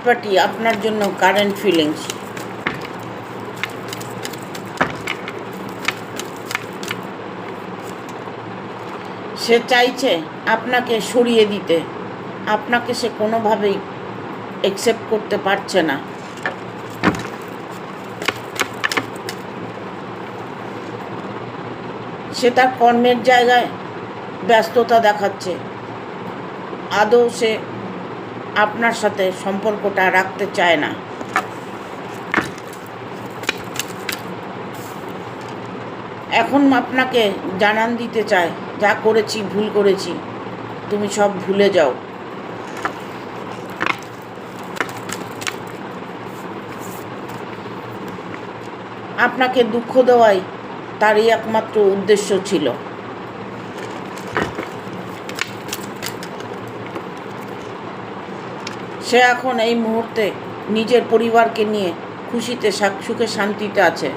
Party আপনার জন্য current feelings. সে চাইছে আপনাকে সরিয়ে দিতে, আপনাকে সে কোনোভাবেই অ্যাকসেপ্ট করতে পারছে না। সে তার কর্মের জায়গায় ব্যস্ততা দেখাচ্ছে, আদৌ সে আপনার সাথে সম্পর্কটা রাখতে চায় না। এখন আপনাকে জানান দিতে চায়, যা করেছি ভুল করেছি, তুমি সব ভুলে যাও। আপনাকে দুঃখ দেওয়াই তারই একমাত্র উদ্দেশ্য ছিল। সে এখন এই মুহূর্তে নিজের পরিবারকে নিয়ে খুশিতে সুখে শান্তিতে আছে।